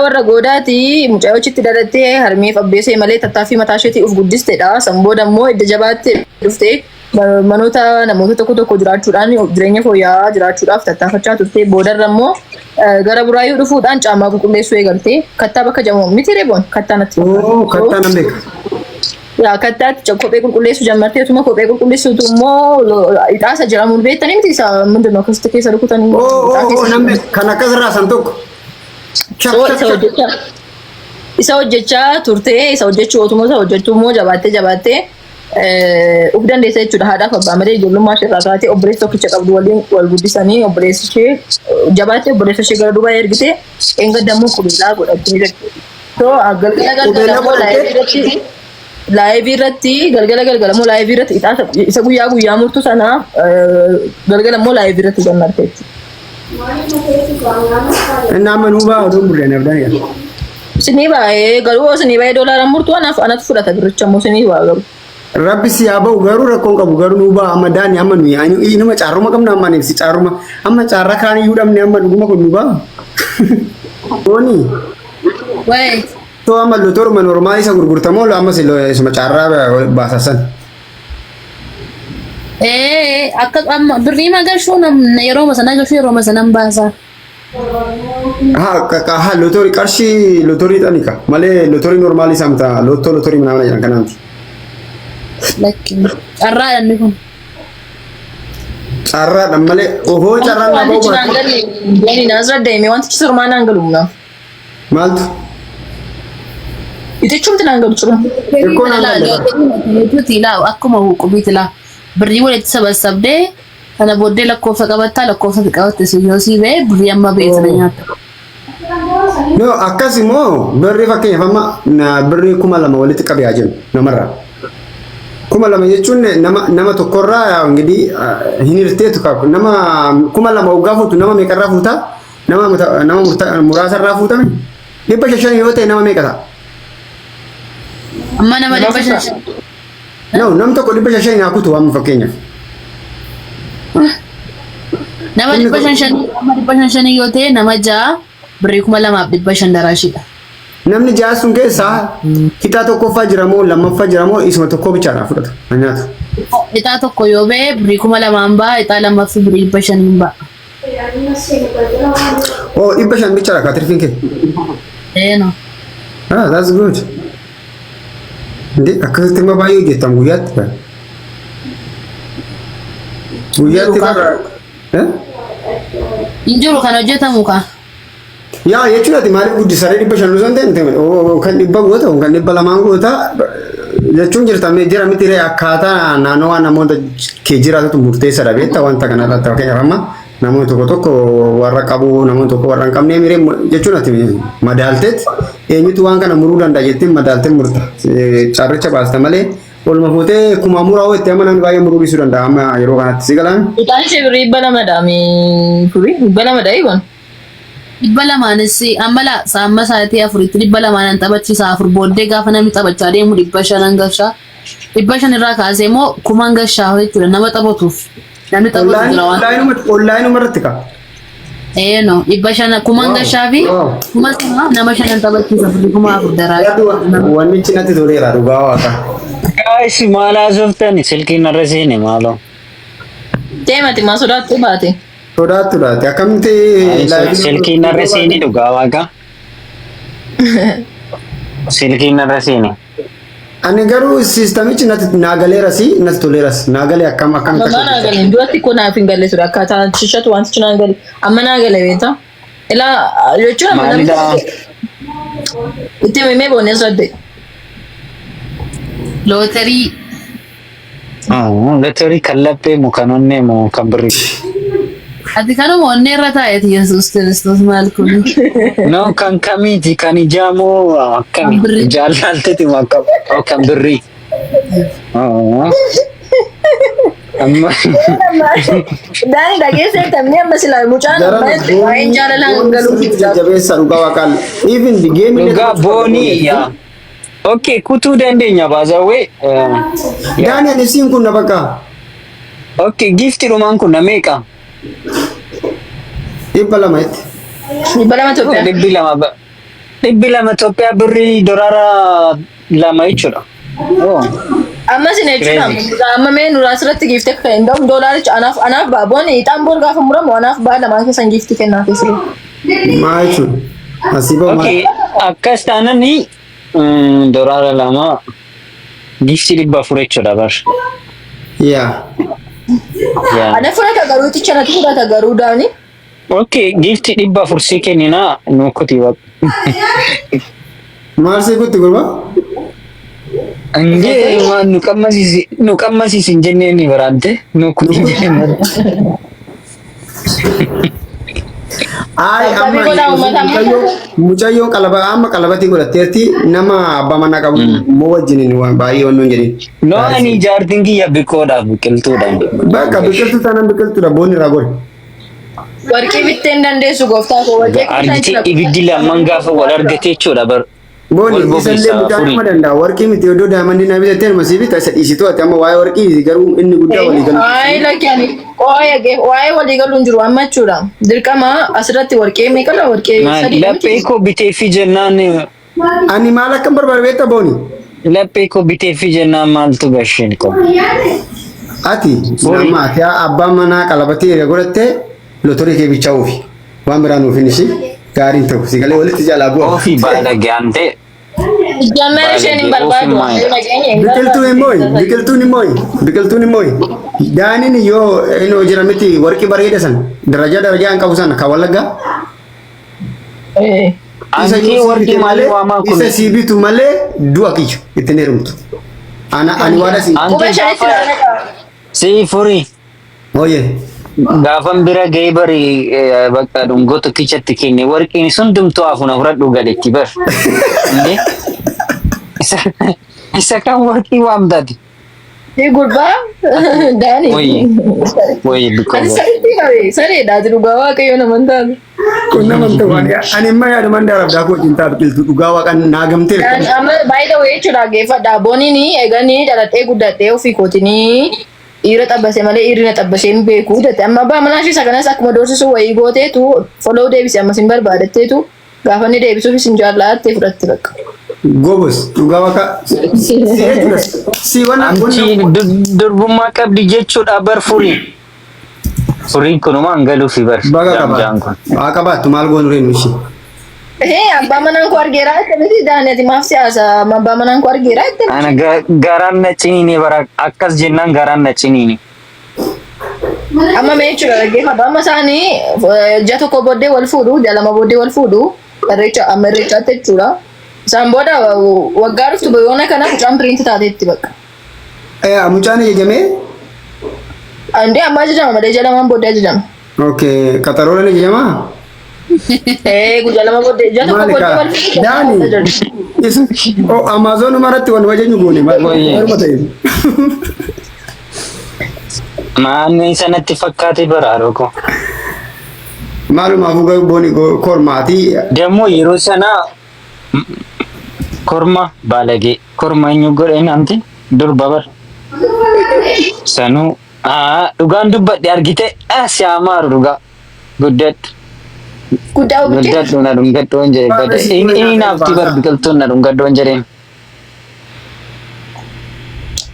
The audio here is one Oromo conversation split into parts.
warra goodaati mucaayoo chitti dalattee harmeef abbeesee malee tattaaffii mataa isheetii uf guddisteedha. Sanbooda immoo edda jabaattee dhuftee manoota namoota tokko jiraachuudhaan jireenya fooyya'aa jiraachuudhaaf tattaafachaa turte. Boodarra immoo gara buraayyuu dhufuudhaan caamaa qulqulleessuu eegalte. Kattaa bakka jedhamu miti reeboon kattaa natti. Kattaa nan beeka. Yaa kattaatti kophee qulqulleessuu jammarteetuma kophee qulqulleessuutu immoo ixaasa jedhamuun beektanii miti isa mindinoo akkasitti keessa rukutanii. Namni kan akkasirraa san tokko. Isa hojjechaa turte isa hojjechuu otumoo isa hojjechuu immoo jabaattee uf dandeessa jechuudha. Haadhaaf abbaa malee ijoollummaa ishee irraa kaatee obboleessa tokkicha qabdu waliin wal guddisanii obboleessi ishee jabaattee obboleessa ishee gara Dubaay ergitee eengaddammuu qubeellaa godhattee jirti. Laayivii irratti galgala moo laayivii irratti isa guyyaa murtu sana galgala moo laayivii irratti gammarte. Nama nuba oduu buleen abdaan. Sini baay'ee garuu sini baay'ee doolaara murtu anatu fudhata biricha moo sini baay'ee garuu. Rabbi si abau garuu rakkoon qabu garuu nuba amadaan amma nuyi inuma caaruma qabna amma neefsi caaruma amma caarra kaan iyyuu dhabne amma dhuguma kun nuba. Boonii. Wayi. To amma lotoruma normaali isa gurgurtamoo amma isuma caarraa baasasan. Akka amma birrii magashu yeroo masanan baasa. Lotori qarshi lotori tanika malee lotori normaali samta lotori mana jiran kananti. Lakki carraadhaan ni kun. Carraadhaan malee ohoo carraan nama baay'ee. Boonii naasira deemee wanti sirmaan hangalumna. Maaltu? Itachumti nangalu cuma. Akkuma qubiiti laa birrii walitti sabasabdee kana booddee lakkoofsa qabatte yoo sii ba'e birrii amma beekna nyaata. No akkasimoo birrii fakkeenyaaf amma birrii 2,000 walitti qabee jennu namarraa. 2,000 jechuun nama tokkorraa ingidihi hin hirteetu qabu nama 2,000 waggaa fuutu nama meeqarraa fuutaa nama muraasarraa fuutame 500 yoo ta'e nama meeqa ta'a? Amma nama 500. No, nam tokko 500 naa kutu amma fakkeenyaaf. Nama 500 yoo ta'e nama 6 birrii 2,500 daraashidha. Namni 6 sun keessaa ixaa tokkoffaa jira moo lammaffaa jira moo isuma tokko bichaadhaa fudhata nyaata. Ixaa tokko yoo ba'e birrii 2,000 ba'a ixaa lammaffaa birrii 500 ba'a. Oh 500 bichaadha kaatirfiin kee. No. That's good. Ndi akkasitti ma baay'ee hojjetam guyyaatti kan. Guyyaatti bara. Injiru kan hojjetamu ka. Yaa jechuun ati maaliif guddisaree 500 sun ta'e kan 100 goota kan 200 goota jechuun jirtamee jira miti ree akkaataa naannoo namoota kee jiraatutu murteessadha beektaa wanta kanarratti fakkeenyaaf amma namoonni tokko warra qabu namoonni tokko warra hin qabne miree jechuun ati madaalteet eenyutu waan kana muruu danda'a jettee madaaltee murta carricha baasta malee olma fuutee kuma muraa itti amma namni baay'ee muruu dhiisuu danda'a amma yeroo kanatti si galaan. Ixaan ishee birrii 200 kun. 200 amma saamma sa'aatii 4tti 200 taphachiisa 4 booddee gaafa namni taphachaa deemu 500 gashaa 500 irraa kaasee immoo 1,000 gashaa jechuudha nama taphatuuf. Namni taphatu jira waan. Online irratti ka. No 500 1,000 gashaa fi 1,000 nama 5 taphachiisa 4,000 daraa. Wanni cinatti toleera dhugaa waaqa. Guys maala softani silkiin irra seene maaloo. Deemati maa sodaattu baate. Sodaattu laate akkamti silkiin irra seene dhugaa waaqa. Silkiin irra seene. Ani garuu sistamichi naagaleerasi natti toleeras naagalee akkam naagalee duratti ko naaf hin galle sura akkaataa shishatu wanti naagalee amma naagalee beektaa ilaa jechuun amma namni itti himee boonee sadde lootarii lootarii kallaphee mukanonnee moo kan birrii. Ati kanuma onnee irra taa'eeti Yesuus Kiristoos maal kuni? No kan kamiiti kan ijaamoo akkami jaallalteeti kan birrii. Amma Daani dhageessee tamni amma silaa mucaan waa'een jaalalaan galuuf jabeessa dhugaa waaqaan even the game dhugaa boonii yaa. Okay kutuu dandeenya baazawee. Daani ani siin kun na bakka. Okay gifti dhumaan kun na meeqa? 200. 200 Itoophiyaa. dhibbi lama Itoophiyaa birrii doolaara lama jechuudha. Oh. Amma sin jechuudha. Amma mee nuraa asirratti giifte kan hin ta'u doolaaricha anaaf ba'a. Boonii ixaan boor gaafa muramu anaaf ba'a lamaan keessan giifti kennaa keessi. Maal jechuudha? Asii bahu maal? Okay, akkas taanani doolaara lama giiftii 400 jechuudha bar. Yaa. Ana fudhata garuu xicha natti fudhata garuu daani. Okay, giiftii 400 sii kennina nuukuti waq. Maal sii kutti gurba? Anjee waan nu qammasiisi hin jenneen ni baraante nuukuti hin jenneen. Mucayyoo amma qalabatii godhatteerti nama abbaa manaa qabu moo wajjiniin waan baay'ee wannoon jedhin. No ani jaartiin kiyya biqoodhaaf biqiltuudhaan. Bakka biqiltuu taanaan biqiltuudha boonni irraa godhe. Warqii bitteen dandeessu gooftaa koo wajjin. Argitee ibiddi lamman gaafa wal argate jechuudha bar. Booni isallee mucaan nama danda'a warqii miti iddoo daa'imman naa bitattee masii bita isa dhiisitu ati amma waa'ee warqii garuu inni guddaa walii galu. Waa'ee lakkani waa'ee walii galu hin jiru amma jechuudha. Dirqama asirratti warqee meeqadha warqee sadii. Laphee koo bitee fi jennaan. Ani maal akkam barbaade beektaa booni? Laphee koo bitee fi jennaan maaltu gasheen qabu. Ati nama ati abbaan manaa qalabatii godhattee lotorii kee bichaa oofi. Waan biraa nuuf hin ishi gaariin ta'u si galee walitti jaalaa bu'a. Oofi baala gaante. Jammer isheen hin barbaadu. Biqiltuun immoo daaniin yoo inni hojjira miti warqii bareeda san darajaa hin qabu sana kan wallaggaa. Anki warqii malee waamaa kun. Isa sii bitu malee du'a kiyyu ittiin heerumtu. Ani waan asii. Sii furii. Ooyee. Gaafan bira gahee bari bakka dhungoota kichatti kenne warqiin sun dumtuu afuna fudhadhu galetti bar. Isa kan warqii waamtaati. Gurbaa daani. Wayii Ani sariitti qabe sareedhaa dhugaa waaqayyo naman taatu. Kun naman ta'u ani immoo yaada mandaa rabdaa koo cintaa biqiltuu dhugaa waaqan naagamtee. Amma baay'ee wayii jechuudha geeffadhaa booniin eeganii dhaladhee guddattee ofii kootinii. Dhiira xabbase malee dhiirri na xabbasee hin beeku date amma abbaa manaa ishee saganas akkuma doorsisu wayii gooteetu foloo deebise ammas hin barbaadatteetu gaafa inni deebisuufis hin jaallaattee fudhatte bakka. Gobos dhugaa waaqa si waan durbummaa qabdi jechuudha bar furii. Furiin kunuma hangaluufi bar. Baga qabaattu maal goonu reenu ishee. Abbaa manaan koo argeera akkamitti daaneti maaf siyaasa abbaa manaan koo argeera akkamitti. Ana garaan na ciniini bara akkas jennaan garaan na ciniini. Amma mee jechuudha dhaggeeffadha amma isaanii ji'a tokko booddee wal fuudhu ji'a lama booddee wal fuudhu amma irreechaatti jechuudha. Isaan booda waggaa dhuftu boyoona kana mucaan piriinti taateetti bakka. Mucaan ajajamee? Andee amma ajajama malee ji'a lamaan booddee ajajama. Okay qaxaroodhaan ajajamaa? Guyyaa lama booddee ji'a tokko booddee wal fuudhu. Daani. Amazon maratti wal wajjin goone maal ta'e. Maanni sanatti fakkaate baraaroo ko. Maalumaafuu booni kormaatii. Demmoo yeroo sana korma balagee korma eenyu godheen amti durba bar. Sanuu dhugaan dubbadhe argite siyaamaaru dhugaa guddattu. Guddattu na dhungaddoon jedhe inni naafti bar biqiltuun na dhungaddoon jedheen.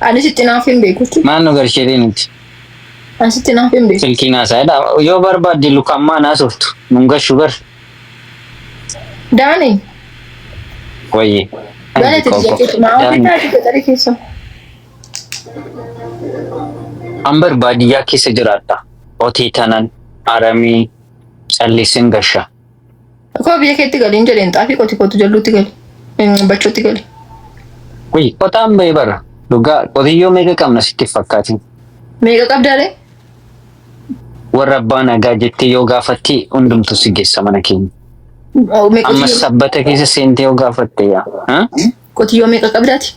Ani sitti naaf hin beeku. Maannu garsheetii nuti. Ani sitti naaf hin beeku. Silkiin haasaadha yoo barbaadde lukammaa naa sooftu nungashu bar. Daani. Wayye. Daani tijjeetti maa ofiisaati gaxarii keessa. Ambar baadiyyaa keessa jiraadha. Otii tanan aramii callisin gasha. Koo biyya keetti galiin jedheen xaafii qotu jalluutti gali. Bachootti gali. Wayyi qotaan bahee bara. Dhugaa qotiyyoo meeqa qabna sitti fakkaatin. Meeqa qabdaalee? Warra abbaa nagaa jettee yoo gaafatti hundumtu si geessa mana keenya. Amma sabbata keessa seentee yoo gaafatte yaa. Qotiyyoo meeqa qabdaati?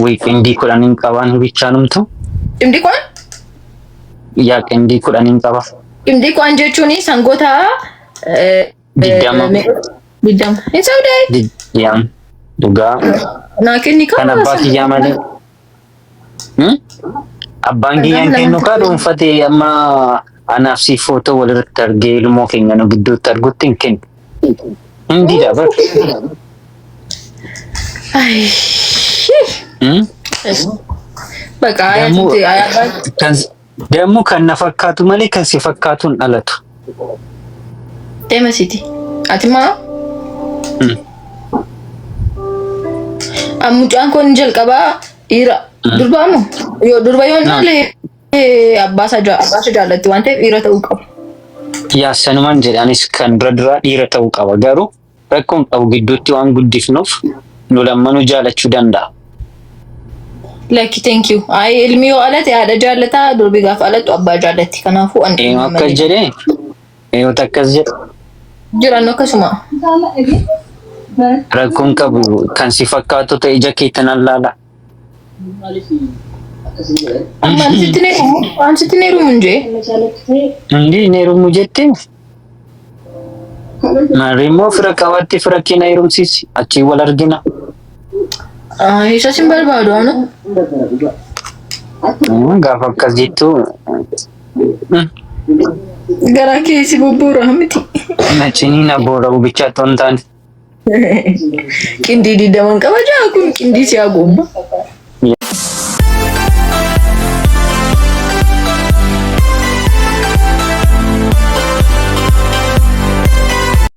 Wayyi qindii 10 qabaan bichaanumtu. Qindii kwan? Yaa qindii 10 qaba. Qindii kwan jechuun sangoota Diddama. Diddama. Hin saawudee? Yaa. Dhugaa. Naa kenni kan abbaa kiyyaa malee. Abbaan kiyyaan kennu kaa dhuunfatee amma anaaf si footoo walirratti argee ilmoo keenya nu gidduutti argutti hin kennu. Hindi dabar. Ay. Baka Demo ayat kan demo kan na fakkaatu malee kan si fakkaatuun dhalatu. tema siti. Ati ma mucaan kun jalqabaa dhiira durbaa moo yoo durba yoo malee abbaa isa jaallatti waan ta'eef dhiira ta'uu qaba. Yaa sanumaan jedhanis kan dura dhiira ta'uu qaba garuu rakkoon qabu gidduutti waan guddifnuuf nu lammanuu jaalachuu danda'a. Like thank you. Ay ilmi yoo alate haadha jaallata durbi gaafa alatu abbaa jaallatti kanaafuu an Akkas jedhee akkas jedhe jiran akkasuma. rakkoon qabu kan si fakkaatu ta'e ija keetti nan laala. Amma sitti neerumu njee. Hindi neerumu jettee marimmoo fira qabaatti fira kee na heerumsiisi achii wal argina. Isa sin barbaadu anu. Gaafa akkas jettu Garaa keessi bubbuura miti. nachinii na boora'u bichaa otoo hin taane. Qindii diddaman qaba jaa kun qindii si haguugba.